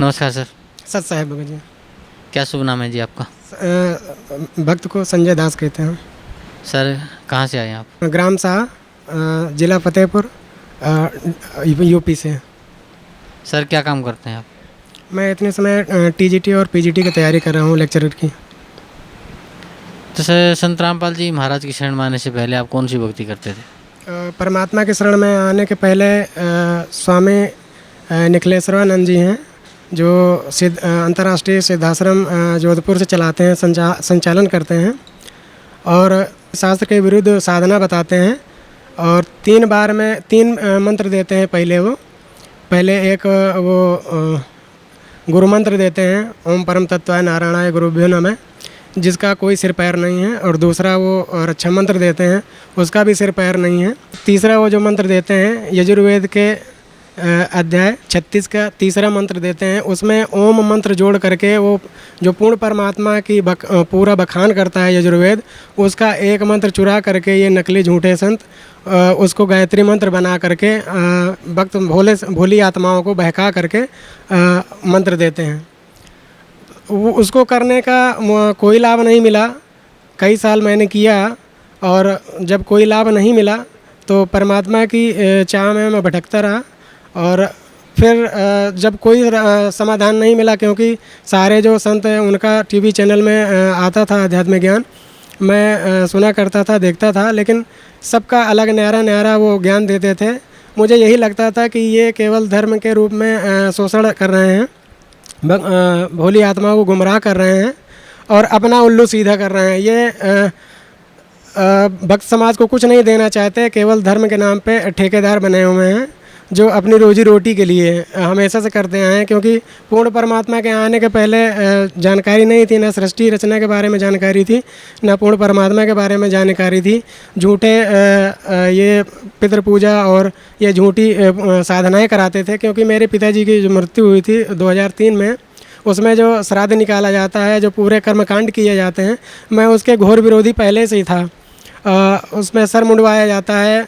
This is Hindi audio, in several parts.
नमस्कार सर। सत साहेब भगत जी। क्या शुभ नाम है जी आपका? भक्त को संजय दास कहते हैं। सर कहाँ से आए हैं आप? ग्राम शाह, जिला फतेहपुर, यूपी से। सर क्या काम करते हैं आप? मैं इतने समय टीजीटी और पीजीटी की तैयारी कर रहा हूँ, लेक्चरर की। तो सर संत रामपाल जी महाराज की शरण में आने से पहले आप कौन सी भक्ति करते थे? परमात्मा के शरण में आने के पहले स्वामी निखिलेश्वरानंद जी हैं, जो अंतर्राष्ट्रीय सिद्धाश्रम जोधपुर से चलाते हैं, संचालन करते हैं और शास्त्र के विरुद्ध साधना बताते हैं। और 3 बार में 3 मंत्र देते हैं। पहले एक वो गुरु मंत्र देते हैं, ओम परम तत्वाय नारायणाय गुरुभ्यो नमः, जिसका कोई सिर पैर नहीं है। और दूसरा वो रक्षा मंत्र देते हैं, उसका भी सिर पैर नहीं है। तीसरा वो जो मंत्र देते हैं यजुर्वेद के अध्याय 36 का तीसरा मंत्र देते हैं, उसमें ओम मंत्र जोड़ करके वो जो पूर्ण परमात्मा की पूरा बखान करता है यजुर्वेद, उसका एक मंत्र चुरा करके ये नकली झूठे संत उसको गायत्री मंत्र बना करके भक्त भोली आत्माओं को बहका करके मंत्र देते हैं। वो उसको करने का कोई लाभ नहीं मिला। कई साल मैंने किया और जब कोई लाभ नहीं मिला तो परमात्मा की चाह में मैं भटकता रहा। और फिर जब कोई समाधान नहीं मिला, क्योंकि सारे जो संत हैं उनका टीवी चैनल में आता था अध्यात्म ज्ञान, मैं सुना करता था, देखता था, लेकिन सबका अलग न्यारा वो ज्ञान देते थे। मुझे यही लगता था कि ये केवल धर्म के रूप में शोषण कर रहे हैं, भोली आत्मा को गुमराह कर रहे हैं और अपना उल्लू सीधा कर रहे हैं। ये भक्त समाज को कुछ नहीं देना चाहते, केवल धर्म के नाम पे ठेकेदार बने हुए हैं, जो अपनी रोजी रोटी के लिए हमेशा से करते आए हैं। क्योंकि पूर्ण परमात्मा के आने के पहले जानकारी नहीं थी, न सृष्टि रचना के बारे में जानकारी थी, न पूर्ण परमात्मा के बारे में जानकारी थी। झूठे ये पितृ पूजा और ये झूठी साधनाएं कराते थे। क्योंकि मेरे पिताजी की जो मृत्यु हुई थी 2003 में, उसमें जो श्राद्ध निकाला जाता है, जो पूरे कर्मकांड किए जाते हैं, मैं उसके घोर विरोधी पहले से ही था। उसमें सर मुंडवाया जाता है,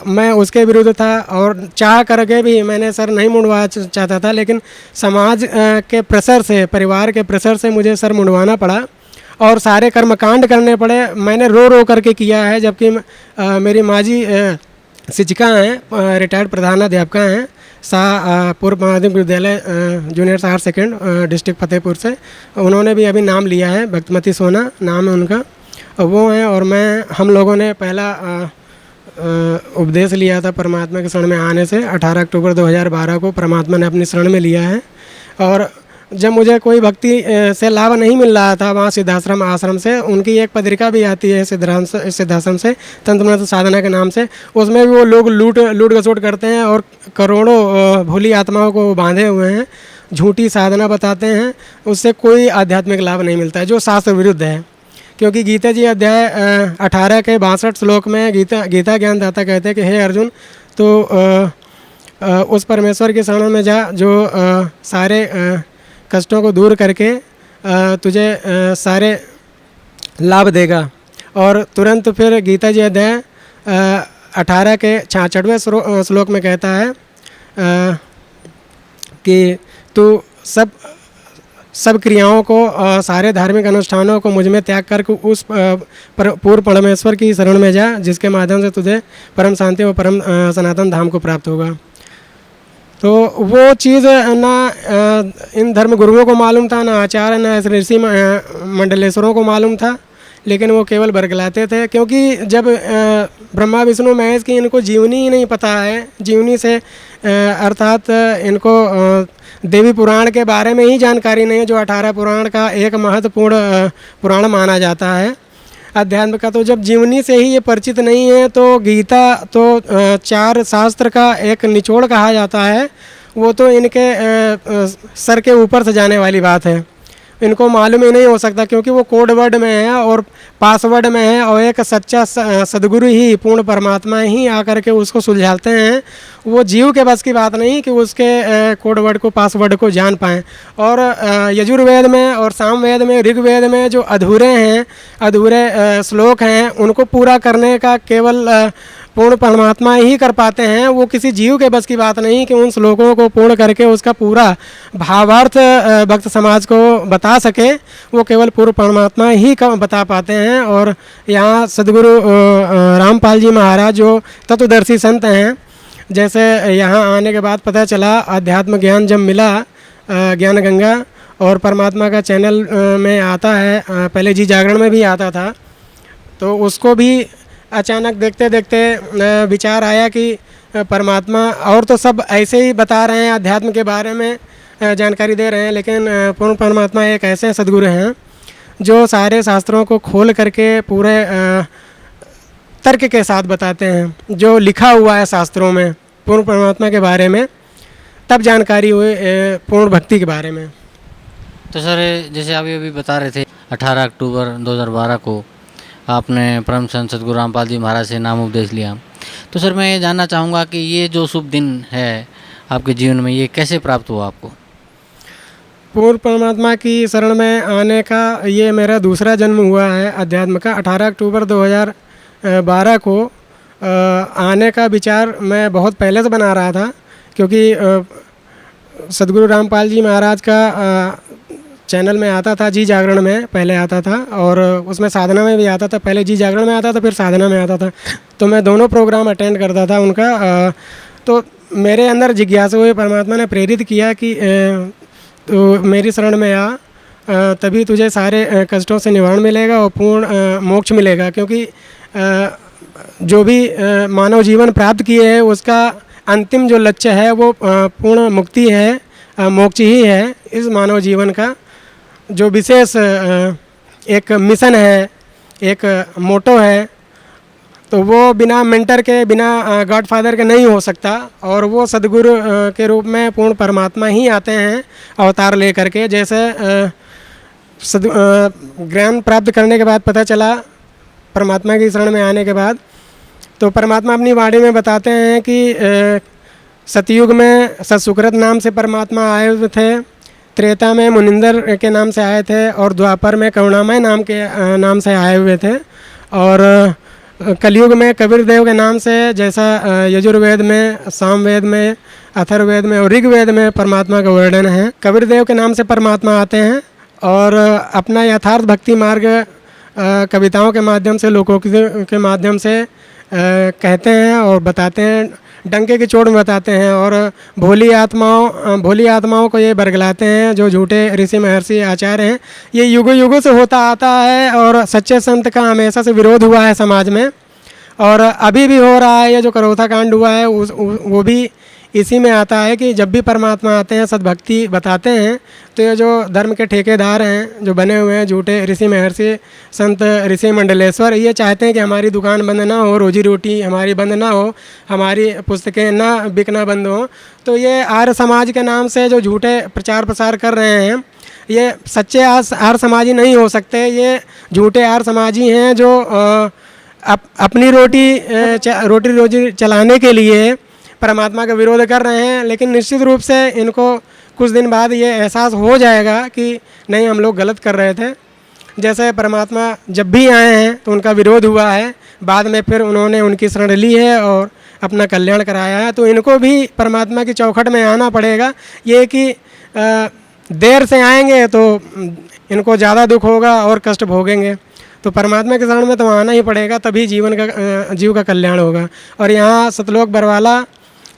मैं उसके विरुद्ध था और चाह करके भी मैंने सर नहीं मुंडवाना चाहता था, लेकिन समाज के प्रेशर से, परिवार के प्रेशर से मुझे सर मुंडवाना पड़ा और सारे कर्मकांड करने पड़े। मैंने रो करके किया है, जबकि मेरी माँ जी शिक्षिका हैं, रिटायर्ड प्रधानाध्यापिका हैं, पूर्व माध्यमिक विद्यालय junior higher second district Fatehpur से। उन्होंने भी अभी नाम लिया है, भक्तमती सोना नाम है उनका, वो हैं। और हम लोगों ने पहला उपदेश लिया था परमात्मा के शरण में आने से 18 अक्टूबर 2012 को परमात्मा ने अपनी शरण में लिया है। और जब मुझे कोई भक्ति से लाभ नहीं मिल रहा था वहाँ सिद्धाश्रम आश्रम से, उनकी एक पत्रिका भी आती है सिद्धाश्रम से, तंत्र साधना के नाम से, उसमें भी वो लोग लूट घसोट करते हैं और करोड़ों भोली आत्माओं को बांधे हुए हैं, झूठी साधना बताते हैं। उससे कोई आध्यात्मिक लाभ नहीं मिलता है, जो शास्त्र विरुद्ध है। क्योंकि गीता जी अध्याय 18 के 62 श्लोक में गीता ज्ञानदाता कहते हैं कि हे अर्जुन, तो उस परमेश्वर के शरण में जा जो सारे कष्टों को दूर करके तुझे सारे लाभ देगा। और तुरंत फिर गीता जी अध्याय 18 के 66वें श्लोक में कहता है कि तू सब क्रियाओं को, सारे धार्मिक अनुष्ठानों को मुझ में त्याग करके उस पूर्ण परमेश्वर की शरण में जा, जिसके माध्यम से तुझे परम शांति और परम सनातन धाम को प्राप्त होगा। तो वो चीज़ ना इन धर्म गुरुओं को मालूम था, ना आचार्य, ना ऋषि मंडलेश्वरों को मालूम था, लेकिन वो केवल बरगलाते थे। क्योंकि जब ब्रह्मा विष्णु महेश की इनको जीवनी ही नहीं पता है, जीवनी से अर्थात इनको देवी पुराण के बारे में ही जानकारी नहीं है, जो 18 पुराण का एक महत्वपूर्ण पुराण माना जाता है अध्यात्म का। तो जब जीवनी से ही ये परिचित नहीं है, तो गीता तो 4 शास्त्र का एक निचोड़ कहा जाता है, वो तो इनके सर के ऊपर से जाने वाली बात है। इनको मालूम ही नहीं हो सकता, क्योंकि वो कोड वर्ड में है और पासवर्ड में है, और एक सच्चा सदगुरु ही, पूर्ण परमात्मा ही आकर के उसको सुलझाते हैं वो जीव के बस की बात नहीं कि उसके कोड वर्ड को पासवर्ड को जान पाएँ। और यजुर्वेद में और सामवेद में ऋग्वेद में जो अधूरे श्लोक हैं उनको पूरा करने का केवल पूर्ण परमात्मा ही कर पाते हैं। वो किसी जीव के बस की बात नहीं कि उन श्लोकों को पूर्ण करके उसका पूरा भावार्थ भक्त समाज को बता सके, वो केवल पूर्ण परमात्मा ही बता पाते हैं। और यहाँ सदगुरु रामपाल जी महाराज जो तत्वदर्शी संत हैं, जैसे यहाँ आने के बाद पता चला अध्यात्म ज्ञान जब मिला ज्ञान गंगा और परमात्मा का चैनल में आता है, पहले जी जागरण में भी आता था, तो उसको भी अचानक देखते देखते विचार आया कि परमात्मा और तो सब ऐसे ही बता रहे हैं, अध्यात्म के बारे में जानकारी दे रहे हैं, लेकिन पूर्ण परमात्मा एक ऐसे सदगुरु हैं जो सारे शास्त्रों को खोल करके पूरे तर्क के साथ बताते हैं, जो लिखा हुआ है शास्त्रों में पूर्ण परमात्मा के बारे में। तब जानकारी हुई पूर्ण भक्ति के बारे में। तो सर जैसे आप ये भी बता रहे थे 18 अक्टूबर 2012 को आपने परम संत सदगुरु रामपाल जी महाराज से नाम उपदेश लिया, तो सर मैं ये जानना चाहूँगा कि ये जो शुभ दिन है आपके जीवन में, ये कैसे प्राप्त हुआ आपको? पूर्ण परमात्मा की शरण में आने का ये मेरा दूसरा जन्म हुआ है अध्यात्म का। 18 अक्टूबर 2012 को आने का विचार मैं बहुत पहले से बना रहा था, क्योंकि सदगुरु रामपाल जी महाराज का चैनल में आता था, जी जागरण में पहले आता था और उसमें साधना में भी आता था। पहले जी जागरण में आता था, फिर साधना में आता था, तो मैं दोनों प्रोग्राम अटेंड करता था उनका। तो मेरे अंदर जिज्ञासा हुई, परमात्मा ने प्रेरित किया कि तो मेरी शरण में आ, तभी तुझे सारे कष्टों से निवारण मिलेगा और पूर्ण मोक्ष मिलेगा। क्योंकि जो भी मानव जीवन प्राप्त किए है उसका अंतिम जो लक्ष्य है वो पूर्ण मुक्ति है, मोक्ष ही है। इस मानव जीवन का जो विशेष एक मिशन है, एक मोटो है, तो वो बिना मेंटर के, बिना गॉडफादर के नहीं हो सकता। और वो सदगुरु के रूप में पूर्ण परमात्मा ही आते हैं अवतार लेकर के। जैसे ज्ञान प्राप्त करने के बाद पता चला परमात्मा की शरण में आने के बाद, तो परमात्मा अपनी वाणी में बताते हैं कि सतयुग में सतसुकृत नाम से परमात्मा आए हुए थे, त्रेता में मुनिंदर के नाम से आए थे और द्वापर में करुणामय नाम से आए हुए थे। और कलयुग में कबीर देव के नाम से, जैसा यजुर्वेद में, सामवेद में, अथर्ववेद में और ऋग्वेद में परमात्मा का वर्णन है। कबीर देव के नाम से परमात्मा आते हैं और अपना यथार्थ भक्ति मार्ग कविताओं के माध्यम से, लोकोक्ति के माध्यम से कहते हैं और बताते हैं, डंके की चोट में बताते हैं। और भोली आत्माओं को ये बरगलाते हैं जो झूठे ऋषि महर्षि आचार्य हैं। ये युगों युगों से होता आता है और सच्चे संत का हमेशा से विरोध हुआ है समाज में, और अभी भी हो रहा है। ये जो करौथा कांड हुआ है वो भी इसी में आता है कि जब भी परमात्मा आते हैं, सद्भक्ति बताते हैं, तो ये जो धर्म के ठेकेदार हैं जो बने हुए हैं, झूठे ऋषि महर्षि संत ऋषि मंडलेश्वर, ये चाहते हैं कि हमारी दुकान बंद ना हो, रोजी रोटी हमारी बंद ना हो, हमारी पुस्तकें ना बिकना बंद हो। तो ये आर्य समाज के नाम से जो झूठे प्रचार प्रसार कर रहे हैं, ये सच्चे आर्य समाजी नहीं हो सकते। ये झूठे आर्य समाजी हैं जो अपनी रोटी रोजी चलाने के लिए परमात्मा का विरोध कर रहे हैं। लेकिन निश्चित रूप से इनको कुछ दिन बाद ये एहसास हो जाएगा कि नहीं, हम लोग गलत कर रहे थे। जैसे परमात्मा जब भी आए हैं तो उनका विरोध हुआ है, बाद में फिर उन्होंने उनकी शरण ली है और अपना कल्याण कराया है। तो इनको भी परमात्मा की चौखट में आना पड़ेगा। ये कि देर से आएंगे तो इनको ज़्यादा दुख होगा और कष्ट भोगेंगे। तो परमात्मा के शरण में तो आना ही पड़ेगा, तभी जीव का कल्याण होगा। और यहाँ सतलोक बरवाला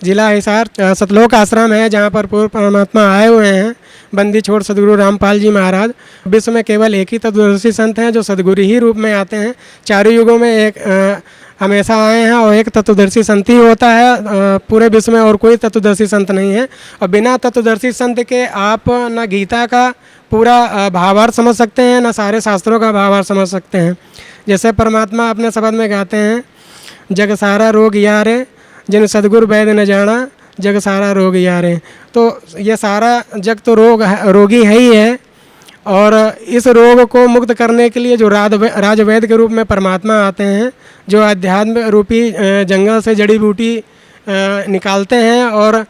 जिला हिसार सतलोक आश्रम है, जहाँ पर पूर्ण परमात्मा आए हुए हैं, बंदी छोड़ सदगुरु रामपाल जी महाराज। विश्व में केवल एक ही तत्वदर्शी संत हैं जो सदगुरु ही रूप में आते हैं। चारों युगों में एक हमेशा आए हैं और एक तत्वदर्शी संत ही होता है पूरे विश्व में, और कोई तत्वदर्शी संत नहीं है। और बिना तत्वदर्शी संत के आप न गीता का पूरा भावार्थ समझ सकते हैं, न सारे शास्त्रों का भावार्थ समझ सकते हैं। जैसे परमात्मा अपने शब्द में गाते हैं, जग सारा रोग यारे जिन सदगुरु वैद्य न जाना, जग सारा रोग यारे। तो ये सारा जग तो रोगी है ही है, और इस रोग को मुक्त करने के लिए जो राजवैद्य के रूप में परमात्मा आते हैं, जो अध्यात्म रूपी जंगल से जड़ी बूटी निकालते हैं और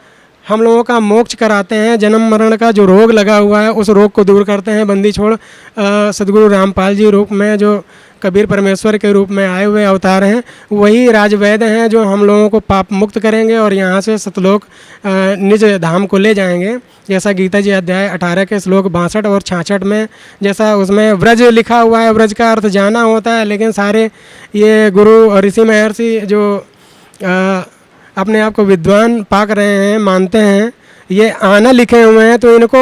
हम लोगों का मोक्ष कराते हैं। जन्म मरण का जो रोग लगा हुआ है उस रोग को दूर करते हैं। बंदी छोड़ सदगुरु रामपाल जी रूप में जो कबीर परमेश्वर के रूप में आए हुए अवतार हैं, वही राजवैद्य हैं जो हम लोगों को पाप मुक्त करेंगे और यहाँ से सतलोक निज धाम को ले जाएंगे। जैसा गीता जी अध्याय 18 के श्लोक 62 और 66 में जैसा उसमें व्रज लिखा हुआ है, व्रज का अर्थ जाना होता है, लेकिन सारे ये गुरु और ऋषि महर्षि जो अपने आप को विद्वान पाक रहे हैं, मानते हैं, ये आना लिखे हुए हैं, तो इनको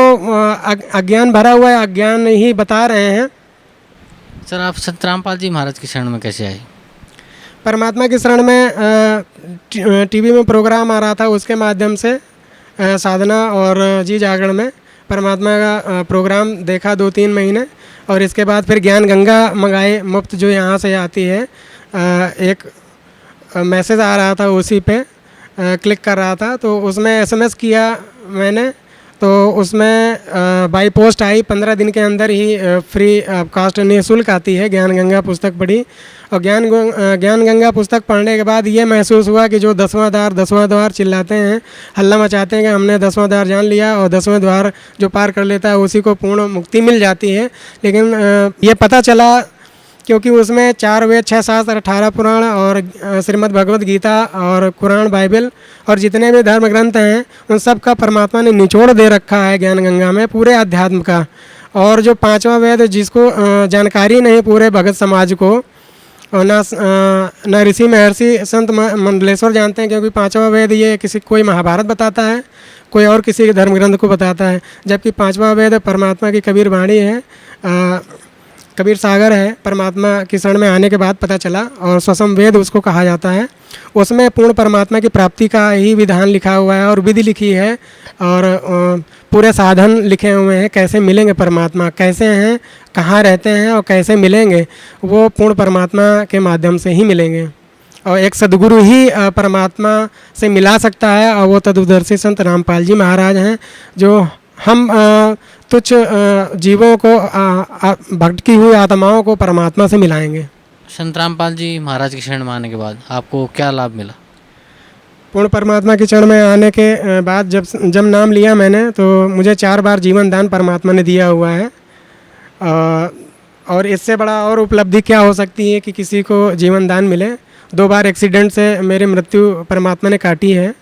अज्ञान भरा हुआ है, अज्ञान ही बता रहे हैं। सर आप संत रामपाल जी महाराज की शरण में कैसे आए? परमात्मा की शरण में टीवी में प्रोग्राम आ रहा था, उसके माध्यम से साधना और जी जागरण में परमात्मा का प्रोग्राम देखा 2-3 महीने, और इसके बाद फिर ज्ञान गंगा मंगाए मुफ्त जो यहाँ से आती है। एक मैसेज आ रहा था, उसी पे क्लिक कर रहा था, तो उसमें SMS किया मैंने, तो उसमें बाई पोस्ट आई। 15 दिन के अंदर ही फ्री कास्ट निःशुल्क आती है ज्ञान गंगा पुस्तक पढ़ी। और ज्ञान गंगा पुस्तक पढ़ने के बाद ये महसूस हुआ कि जो 10वां द्वार चिल्लाते हैं, हल्ला मचाते हैं कि हमने 10वां द्वार जान लिया और 10वें द्वार जो पार कर लेता है उसी को पूर्ण मुक्ति मिल जाती है। लेकिन ये पता चला क्योंकि उसमें 4 वेद, 6 शास्त्र, 18 पुराण और श्रीमद् भगवद गीता और कुरान, बाइबल और जितने भी धर्म ग्रंथ हैं उन सब का परमात्मा ने निचोड़ दे रखा है ज्ञान गंगा में, पूरे अध्यात्म का। और जो 5वां वेद जिसको जानकारी नहीं पूरे भगत समाज को, और ना ऋषि महर्षि संत मंडलेश्वर जानते हैं, क्योंकि 5वां वेद ये कोई महाभारत बताता है, कोई और किसी धर्म ग्रंथ को बताता है, जबकि 5वां वेद परमात्मा की कबीर वाणी है, कबीर सागर है। परमात्मा की शरण में आने के बाद पता चला, और स्वसम वेद उसको कहा जाता है। उसमें पूर्ण परमात्मा की प्राप्ति का ही विधान लिखा हुआ है और विधि लिखी है, और पूरे साधन लिखे हुए हैं, कैसे मिलेंगे परमात्मा, कैसे हैं, कहाँ रहते हैं और कैसे मिलेंगे, वो पूर्ण परमात्मा के माध्यम से ही मिलेंगे। और एक सद्गुरु ही परमात्मा से मिला सकता है, और वो तदुदर्शी संत रामपाल जी महाराज हैं, जो हम तुच्छ जीवों को, भटकी हुई आत्माओं को परमात्मा से मिलाएंगे। संत रामपाल जी महाराज की शरण में आने के बाद आपको क्या लाभ मिला? पूर्ण परमात्मा की शरण में आने के बाद जब नाम लिया मैंने, तो मुझे 4 बार जीवन दान परमात्मा ने दिया हुआ है। और इससे बड़ा और उपलब्धि क्या हो सकती है कि किसी को जीवन दान मिले। 2 बार एक्सीडेंट से मेरी मृत्यु परमात्मा ने काटी है।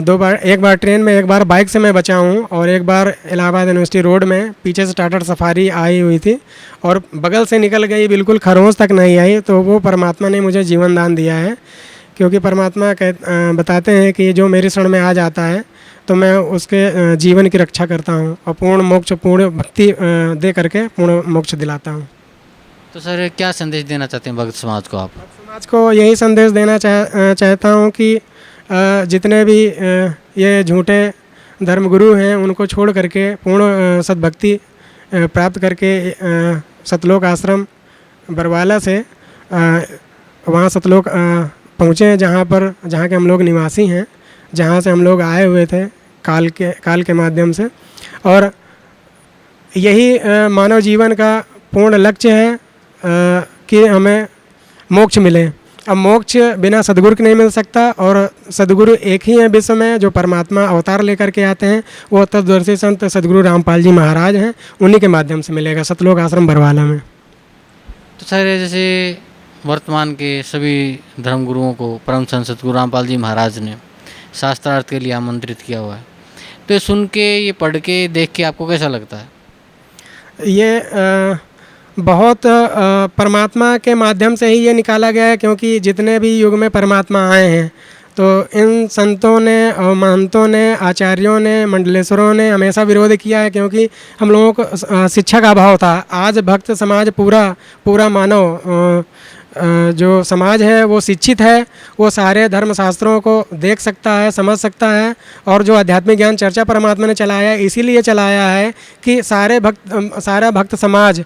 2 बार, एक बार ट्रेन में, एक बार बाइक से मैं बचा हूँ, और एक बार इलाहाबाद यूनिवर्सिटी रोड में पीछे से टाटा सफारी आई हुई थी और बगल से निकल गई, बिल्कुल खरोंच तक नहीं आई। तो वो परमात्मा ने मुझे जीवन दान दिया है, क्योंकि परमात्मा बताते हैं कि जो मेरी शरण में आ जाता है तो मैं उसके जीवन की रक्षा करता हूँ और पूर्ण मोक्ष, पूर्ण भक्ति दे करके पूर्ण मोक्ष दिलाता हूँ। तो सर क्या संदेश देना चाहते हैं भक्त समाज को आप? समाज को यही संदेश देना चाहता हूँ कि जितने भी ये झूठे धर्मगुरु हैं उनको छोड़ करके पूर्ण सद्भक्ति प्राप्त करके सतलोक आश्रम बरवाला से वहाँ सतलोक पहुँचे, जहाँ के हम लोग निवासी हैं, जहाँ से हम लोग आए हुए थे काल के माध्यम से। और यही मानव जीवन का पूर्ण लक्ष्य है कि हमें मोक्ष मिले। अब मोक्ष बिना सदगुरु के नहीं मिल सकता, और सदगुरु एक ही है विश्व में जो परमात्मा अवतार लेकर के आते हैं, वो तत्वदर्शी संत सदगुरु रामपाल जी महाराज हैं, उन्हीं के माध्यम से मिलेगा सतलोक आश्रम बरवाला में। तो सर जैसे वर्तमान के सभी धर्मगुरुओं को परम संत सतगुरु रामपाल जी महाराज ने शास्त्रार्थ के लिए आमंत्रित किया हुआ है, तो ये सुन के, ये पढ़ के, देख के आपको कैसा लगता है? ये बहुत परमात्मा के माध्यम से ही ये निकाला गया है, क्योंकि जितने भी युग में परमात्मा आए हैं तो इन संतों ने और महंतों ने, आचार्यों ने, मंडलेश्वरों ने हमेशा विरोध किया है, क्योंकि हम लोगों को शिक्षा का अभाव था। आज भक्त समाज पूरा मानव जो समाज है वो शिक्षित है, वो सारे धर्म शास्त्रों को देख सकता है, समझ सकता है। और जो आध्यात्मिक ज्ञान चर्चा परमात्मा ने चलाया है, इसीलिए चलाया है कि सारा भक्त समाज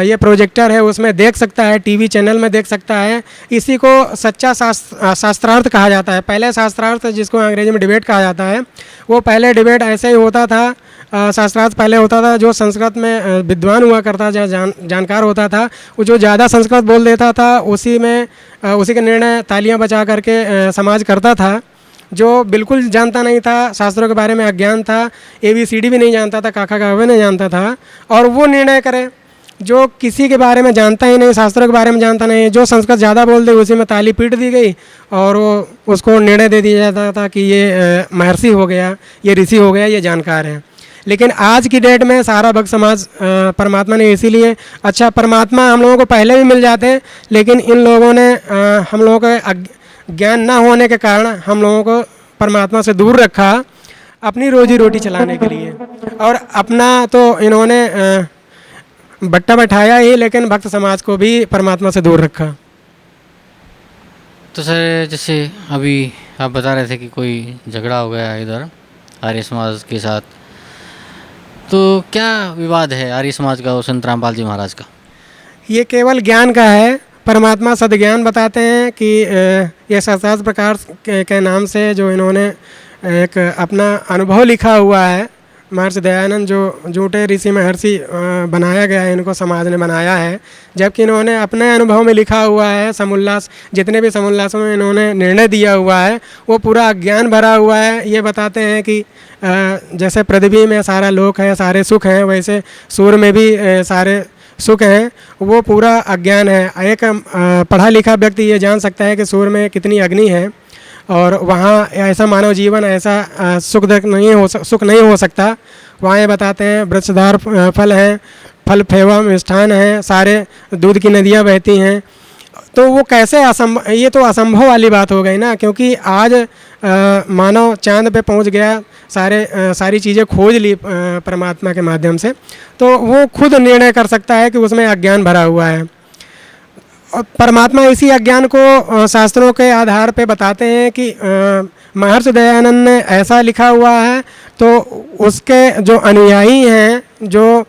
ये प्रोजेक्टर है उसमें देख सकता है, टीवी चैनल में देख सकता है। इसी को सच्चा शास्त्रार्थ कहा जाता है। पहले शास्त्रार्थ, जिसको अंग्रेजी में डिबेट कहा जाता है, वो पहले डिबेट ऐसे ही होता था। शास्त्रार्थ पहले होता था, जो संस्कृत में विद्वान हुआ करता, जो जानकार होता था, वो जो ज़्यादा संस्कृत बोल देता था, उसी के निर्णय तालियां बजा करके समाज करता था। जो बिल्कुल जानता नहीं था, शास्त्रों के बारे में अज्ञान था, ABCD भी नहीं जानता था, काका कावे नहीं जानता था, और वो निर्णय करे जो किसी के बारे में जानता ही नहीं, शास्त्रों के बारे में जानता नहीं, जो संस्कृत ज़्यादा बोल दे उसी में ताली पीट दी गई और वो उसको निर्णय दे दिया जाता था कि ये महर्षि हो गया, ये ऋषि हो गया, ये जानकार है। लेकिन आज की डेट में सारा भक्त समाज परमात्मा ने इसीलिए, अच्छा परमात्मा हम लोगों को पहले भी मिल जाते हैं, लेकिन इन लोगों ने हम लोगों के ज्ञान ना होने के कारण हम लोगों को परमात्मा से दूर रखा अपनी रोजी रोटी चलाने के लिए, और अपना तो इन्होंने बट्टा बैठाया ही, लेकिन भक्त समाज को भी परमात्मा से दूर रखा। तो सर जैसे अभी आप बता रहे थे कि कोई झगड़ा हो गया है इधर आर्य समाज के साथ, तो क्या विवाद है आर्य समाज का और संत रामपाल जी महाराज का? ये केवल ज्ञान का है। परमात्मा सद्ज्ञान बताते हैं कि ये शास्त्र प्रकार के नाम से जो इन्होंने एक अपना अनुभव लिखा हुआ है, महर्षि दयानंद जो झूठे ऋषि महर्षि बनाया गया है, इनको समाज ने बनाया है, जबकि इन्होंने अपने अनुभव में लिखा हुआ है। समुल्लास, जितने भी समुल्लासों में इन्होंने निर्णय दिया हुआ है वो पूरा अज्ञान भरा हुआ है। ये बताते हैं कि जैसे पृथ्वी में सारा लोक है, सारे सुख हैं, वैसे सूर्य में भी सारे सुख हैं, वो पूरा अज्ञान है। एक पढ़ा लिखा व्यक्ति ये जान सकता है कि सूर्य में कितनी अग्नि है और वहाँ ऐसा मानव जीवन, ऐसा सुख नहीं हो सकता। वहाँ ये बताते हैं वृक्षधार फल हैं, फल फेवा मिष्ठान हैं, सारे दूध की नदियाँ बहती हैं। तो वो कैसे असंभव, ये तो असंभव वाली बात हो गई ना, क्योंकि आज मानव चांद पे पहुंच गया, सारी चीज़ें खोज ली परमात्मा के माध्यम से, तो वो खुद निर्णय कर सकता है कि उसमें अज्ञान भरा हुआ है। और परमात्मा इसी अज्ञान को शास्त्रों के आधार पे बताते हैं कि महर्षि दयानंद ने ऐसा लिखा हुआ है, तो उसके जो अनुयायी हैं, जो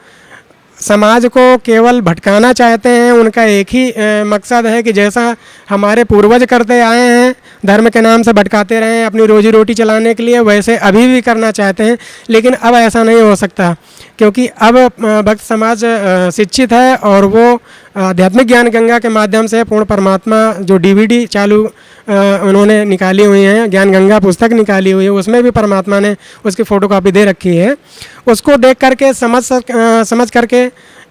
समाज को केवल भटकाना चाहते हैं, उनका एक ही मकसद है कि जैसा हमारे पूर्वज करते आए हैं, धर्म के नाम से भटकाते रहे हैं अपनी रोजी रोटी चलाने के लिए, वैसे अभी भी करना चाहते हैं। लेकिन अब ऐसा नहीं हो सकता, क्योंकि अब भक्त समाज शिक्षित है और वो आध्यात्मिक ज्ञान गंगा के माध्यम से पूर्ण परमात्मा जो DVD चालू उन्होंने निकाली हुई हैं, ज्ञान गंगा पुस्तक निकाली हुई है, उसमें भी परमात्मा ने उसकी फ़ोटोकॉपी दे रखी है। उसको देख करके समझ करके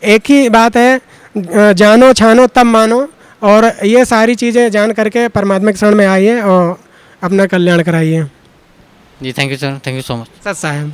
एक ही बात है, जानो छानो तब मानो, और ये सारी चीज़ें जान करके परमात्मा के शरण में आइए और अपना कल्याण कराइए। जी thank you sir, thank you so much. सत साहब।